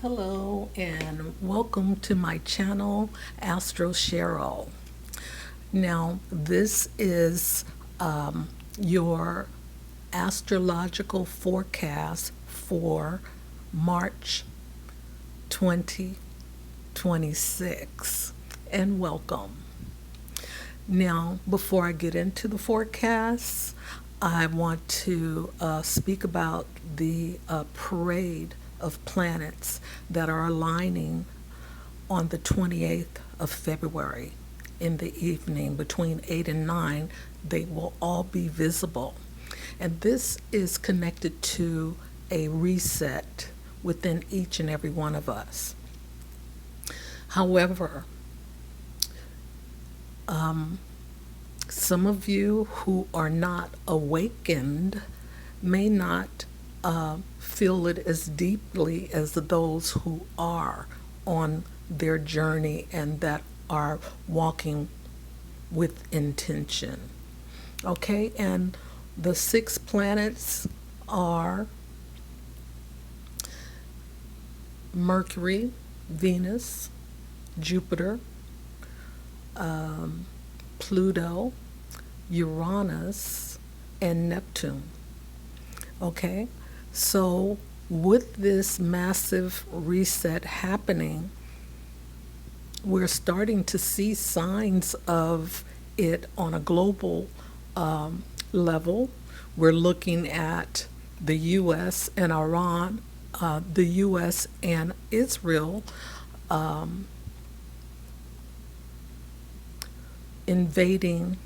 Hello and welcome to my channel, Astro Cheryl. Now, this is your astrological forecast for March 2026. And welcome. Now, before I get into the forecast, I want to speak about the parade of planets that are aligning on the 28th of February in the evening between 8 and 9. They will all be visible. And this is connected to a reset within each and every one of us. However, some of you who are not awakened may not feel it as deeply as those who are on their journey and that are walking with intention. Okay, and the 6 planets are Mercury, Venus, Jupiter, Pluto, Uranus, and Neptune. Okay, so with this massive reset happening, we're starting to see signs of it on a global level. We're looking at the U.S. and Iran, the U.S. and Israel invading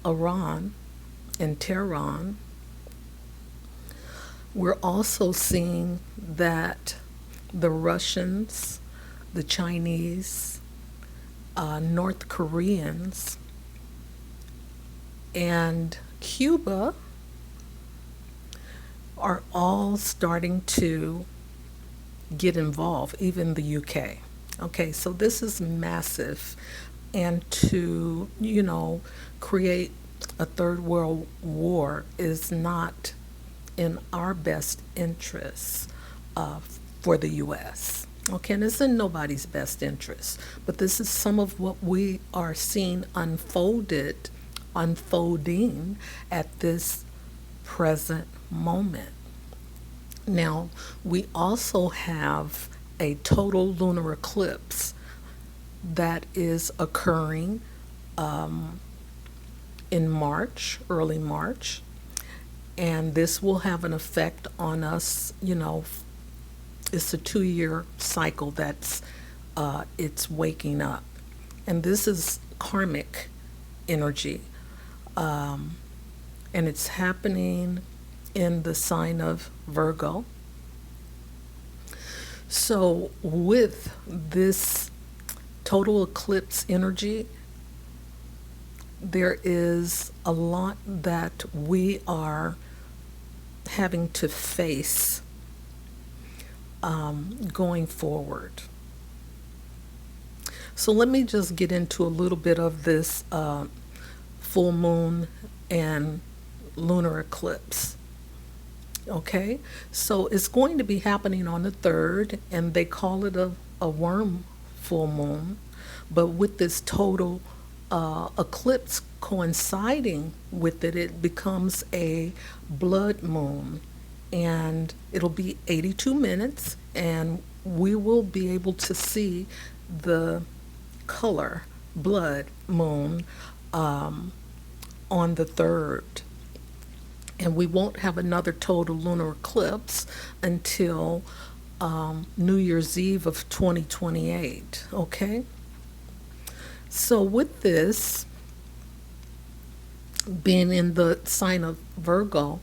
Iran and Tehran. We're also seeing that the Russians, the Chinese, North Koreans, and Cuba are all starting to get involved, even the UK. Okay, so this is massive. And to, create a third world war is not in our best interests for the U.S. Okay, and it's in nobody's best interest. But this is some of what we are seeing unfolding at this present moment. Now, we also have a total lunar eclipse that is occurring in March, early March, and this will have an effect on us. It's a 2-year cycle that's it's waking up, and this is karmic energy, and it's happening in the sign of Virgo. So with this total eclipse energy, there is a lot that we are having to face going forward. So let me just get into a little bit of this full moon and lunar eclipse. Okay, so it's going to be happening on the 3rd, and they call it a worm full moon. But with this total eclipse coinciding with it, it becomes a blood moon, and it'll be 82 minutes, and we will be able to see the color blood moon on the 3rd. And we won't have another total lunar eclipse until New Year's Eve of 2028. Okay? So with this being in the sign of Virgo,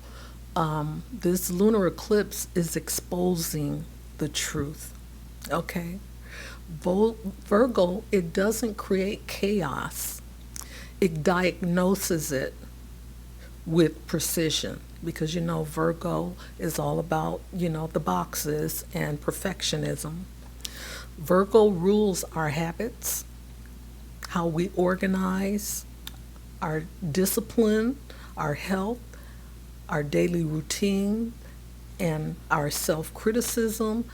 this lunar eclipse is exposing the truth. Okay? Virgo, it doesn't create chaos. It diagnoses it with precision, because Virgo is all about the boxes and perfectionism. Virgo rules our habits, how we organize, our discipline, our health, our daily routine, and our self-criticism,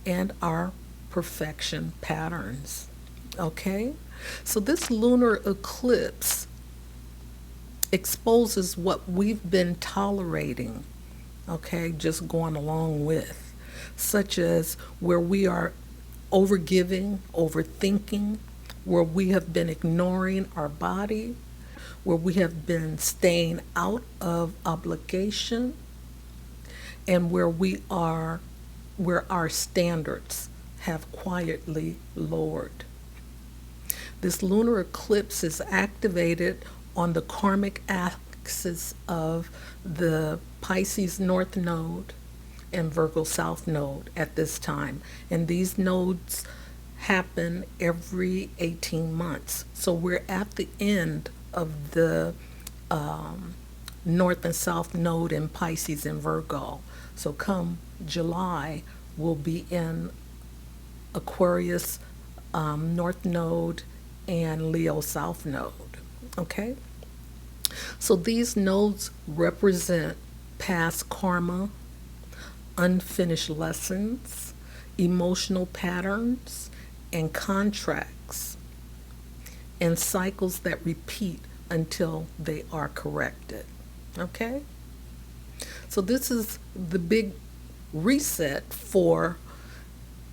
and our perfection patterns. Okay? So this lunar eclipse exposes what we've been tolerating, okay, just going along with, such as where we are overgiving, overthinking, where we have been ignoring our body, where we have been staying out of obligation, and where our standards have quietly lowered. This lunar eclipse is activated on the karmic axis of the Pisces North Node and Virgo South Node at this time. And these nodes happen every 18 months. So we're at the end of the North and South Node in Pisces and Virgo. So come July, we'll be in Aquarius North Node and Leo South Node. Okay? So these nodes represent past karma, unfinished lessons, emotional patterns, and contracts, and cycles that repeat until they are corrected. Okay? So this is the big reset for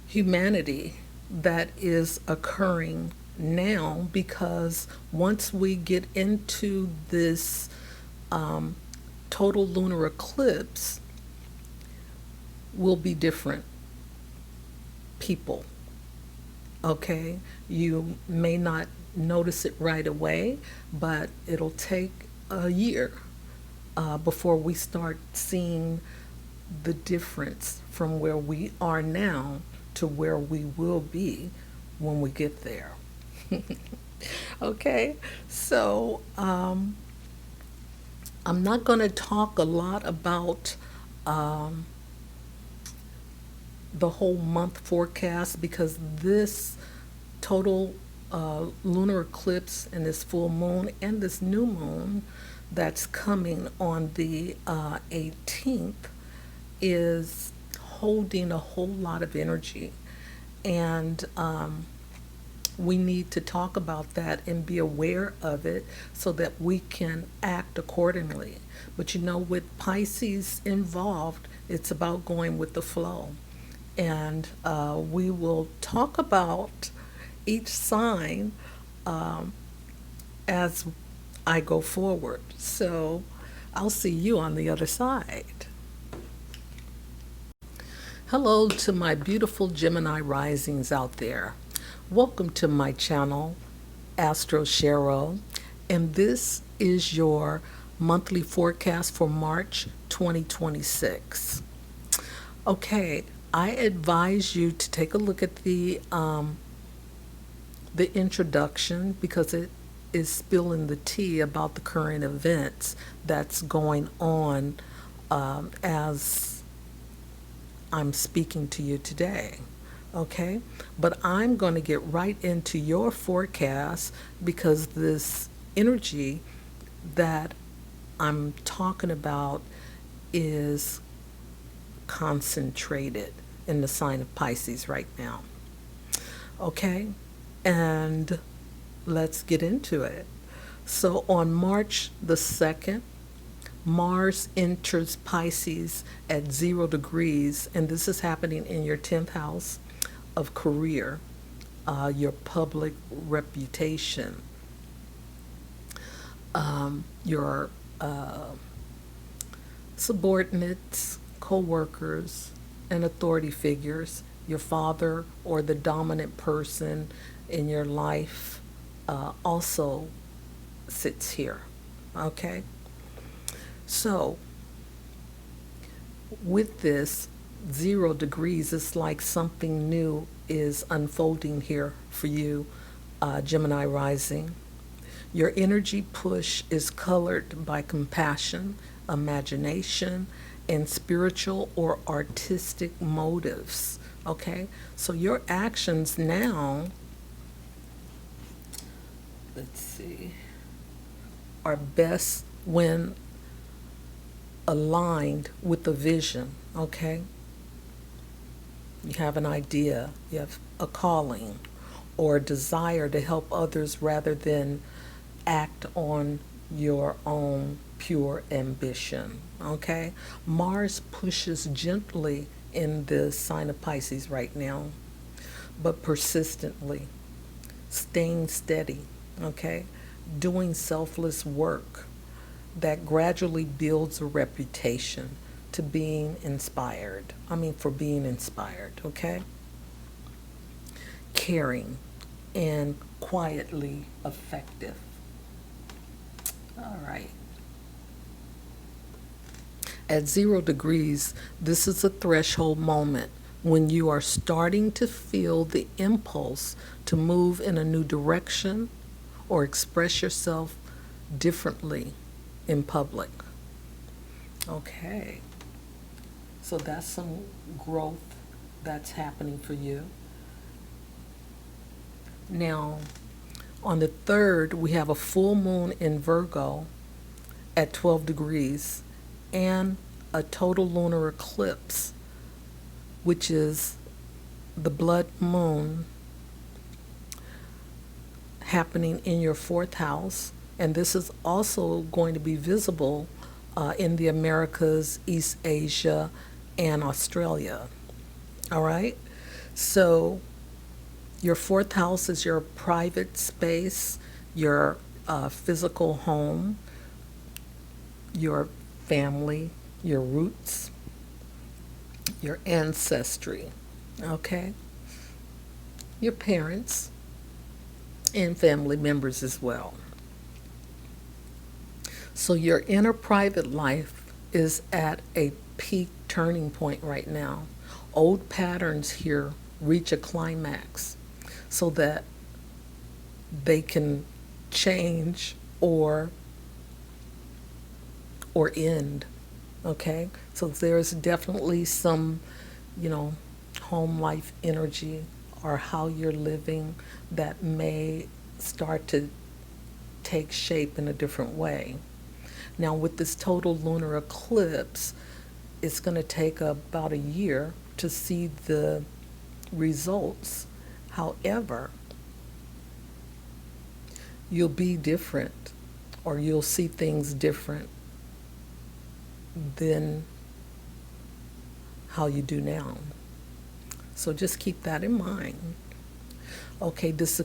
humanity that is occurring now, because once we get into this total lunar eclipse, we'll be different people. Okay? You may not notice it right away, but it'll take a year before we start seeing the difference from where we are now to where we will be when we get there. Okay, so I'm not going to talk a lot about the whole month forecast, because this total lunar eclipse and this full moon and this new moon that's coming on the 18th is holding a whole lot of energy, and we need to talk about that and be aware of it so that we can act accordingly. But you know, with Pisces involved, it's about going with the flow, and we will talk about each sign as I go forward. So I'll see you on the other side. Hello to my beautiful Gemini risings out there. Welcome to my channel, Astro, and this is your monthly forecast for March 2026. Okay, I advise you to take a look at the introduction, because it is spilling the tea about the current events that's going on as I'm speaking to you today. Okay, but I'm going to get right into your forecast, because this energy that I'm talking about is concentrated in the sign of Pisces right now. Okay, and let's get into it. So on March the 2nd, Mars enters Pisces at 0 degrees, and this is happening in your 10th house of career, your public reputation, your subordinates, co-workers, and authority figures, your father or the dominant person in your life also sits here. Okay? So, with this 0 degrees, it's like something new is unfolding here for you, Gemini rising. Your energy push is colored by compassion, imagination, and spiritual or artistic motives. Okay, so your actions now, let's see, are best when aligned with the vision. Okay, You have an idea, you have a calling or a desire to help others rather than act on your own pure ambition. Okay? Mars pushes gently in the sign of Pisces right now, but persistently, staying steady, okay? Doing selfless work that gradually builds a reputation to being inspired. For being inspired, okay? Caring and quietly effective. All right. At 0 degrees, this is a threshold moment when you are starting to feel the impulse to move in a new direction or express yourself differently in public. Okay, so that's some growth that's happening for you. Now, on the 3rd, we have a full moon in Virgo at 12 degrees and a total lunar eclipse, which is the blood moon happening in your 4th house. And this is also going to be visible in the Americas, East Asia, and Australia. All right? So your 4th house is your private space, your physical home, your family, your roots, your ancestry, okay? Your parents and family members as well. So your inner private life is at a peak turning point right now. Old patterns here reach a climax so that they can change or end. Okay, so there's definitely some, home life energy or how you're living that may start to take shape in a different way. Now, with this total lunar eclipse, it's going to take about a year to see the results. However, you'll be different, or you'll see things different than how you do now. So just keep that in mind. Okay, this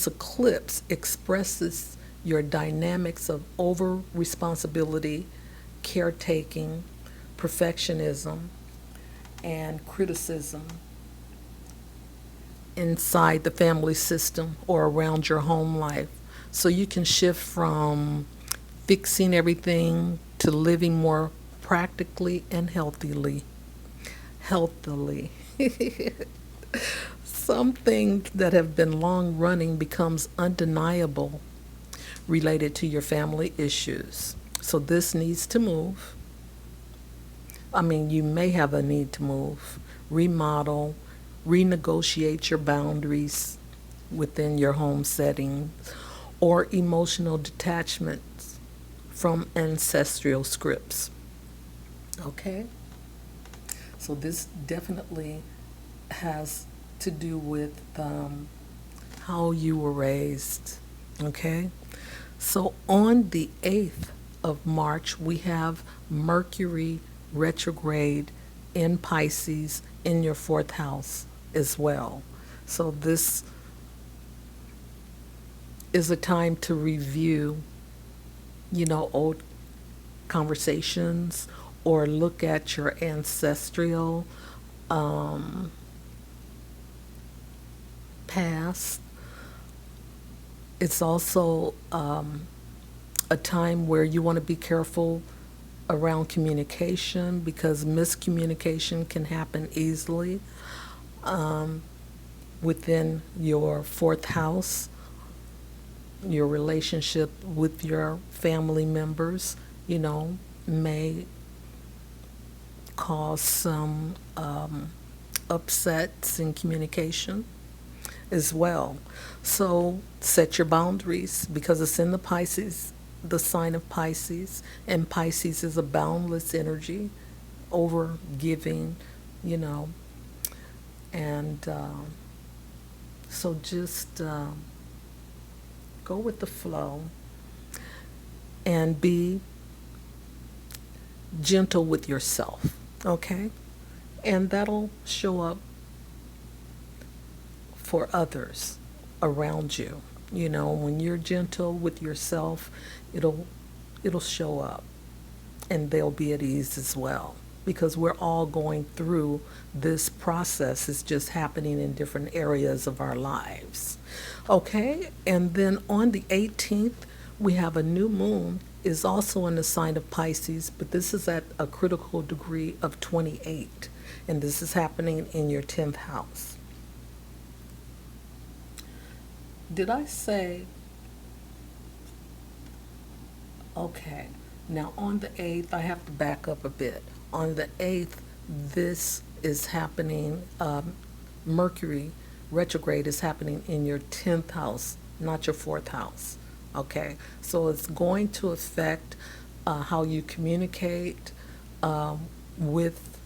eclipse expresses your dynamics of over responsibility, caretaking, perfectionism, and criticism inside the family system or around your home life. So you can shift from fixing everything to living more practically and healthily. Some things that have been long running becomes undeniable related to your family issues. So this needs to move. You may have a need to move, remodel, renegotiate your boundaries within your home setting, or emotional detachments from ancestral scripts. Okay? So this definitely has to do with how you were raised. Okay? So on the 8th of March, we have Mercury retrograde in Pisces in your 4th house as well. So this is a time to review, old conversations or look at your ancestral past. It's also a time where you want to be careful around communication because miscommunication can happen easily within your 4th house, your relationship with your family members, may cause some upsets in communication as well. So set your boundaries because it's in the sign of Pisces, and Pisces is a boundless energy, over giving, And so just go with the flow and be gentle with yourself, okay? And that'll show up for others around you. You know, when you're gentle with yourself, it'll it'll show up and they'll be at ease as well because we're all going through this process. It's just happening in different areas of our lives. Okay? And then on the 18th, we have a new moon is also in the sign of Pisces, but this is at a critical degree of 28, and this is happening in your 10th house. Did I say, okay, now on the 8th, I have to back up a bit. On the 8th, this is happening, Mercury retrograde is happening in your 10th house, not your 4th house. Okay, so it's going to affect how you communicate with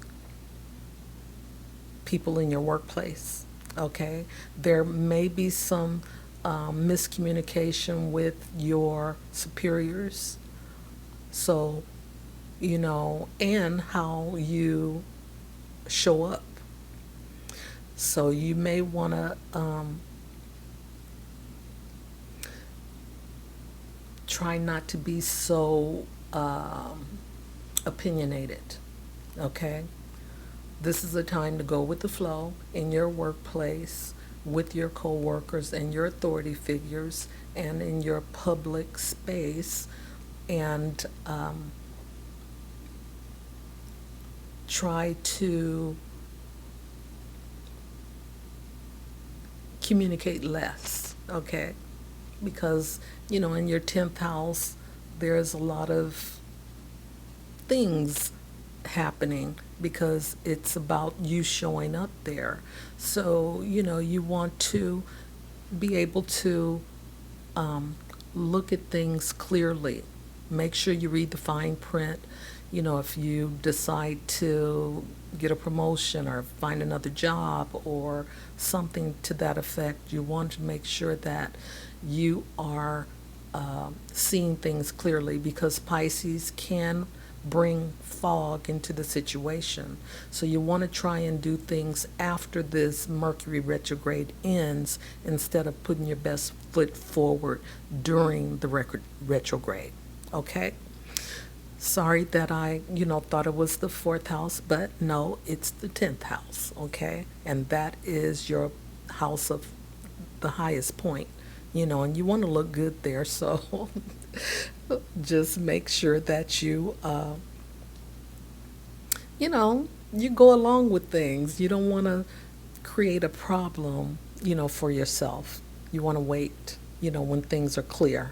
people in your workplace. Okay, there may be some miscommunication with your superiors. So, you know, and how you show up. So you may want to try not to be so opinionated. Okay? This is a time to go with the flow in your workplace, with your coworkers and your authority figures, and in your public space, and try to communicate less, okay? Because, you know, in your 10th house, there's a lot of things happening because it's about you showing up there. So, you know, you want to be able to look at things clearly. Make sure you read the fine print. You know, if you decide to get a promotion or find another job or something to that effect, you want to make sure that you are seeing things clearly, because Pisces can bring fog into the situation. So you want to try and do things after this Mercury retrograde ends instead of putting your best foot forward during the retrograde. Okay? Sorry that I, thought it was the 4th house, but no, it's the 10th house, okay? And that is your house of the highest point, and you want to look good there, so just make sure that you, you go along with things. You don't want to create a problem, for yourself. You want to wait, when things are clear.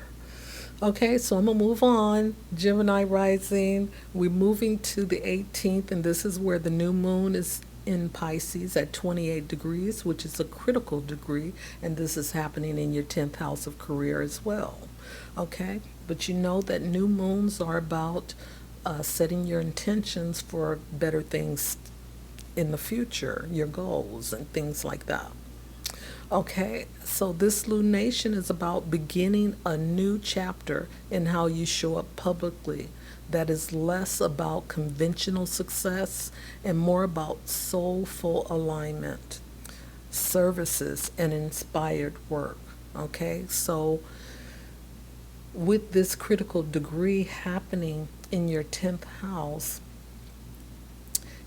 Okay, so I'm going to move on. Gemini rising. We're moving to the 18th, and this is where the new moon is in Pisces at 28 degrees, which is a critical degree, and this is happening in your 10th house of career as well. Okay, but you know that new moons are about setting your intentions for better things in the future, your goals and things like that. Okay, so this lunation is about beginning a new chapter in how you show up publicly that is less about conventional success and more about soulful alignment, services, and inspired work. Okay, so with this critical degree happening in your 10th house,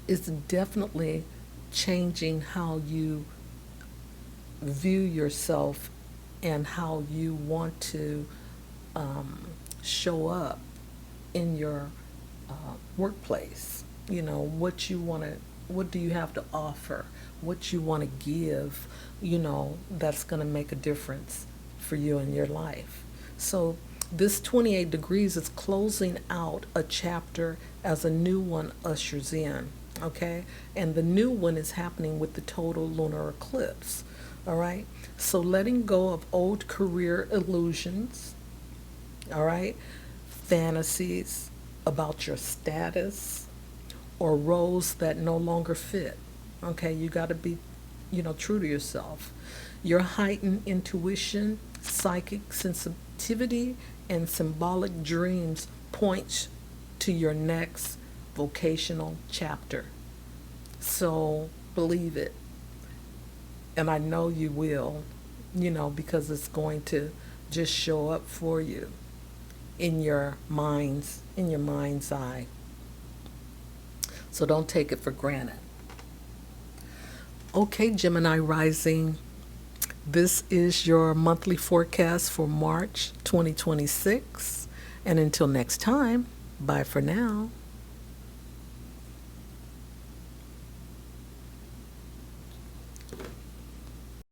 it's definitely changing how you view yourself and how you want to show up in your workplace. What you want to, what do you have to offer, what you want to give, that's going to make a difference for you in your life. So this 28 degrees is closing out a chapter as a new one ushers in. Okay, and the new one is happening with the total lunar eclipse. All right, so letting go of old career illusions, all right, fantasies about your status or roles that no longer fit. Okay, you got to be true to yourself. Your heightened intuition, psychic sensitivity, and symbolic dreams point to your next vocational chapter. So believe it. And I know you will, because it's going to just show up for you in your mind's eye. So don't take it for granted. Okay, Gemini Rising, this is your monthly forecast for March 2026. And until next time, bye for now.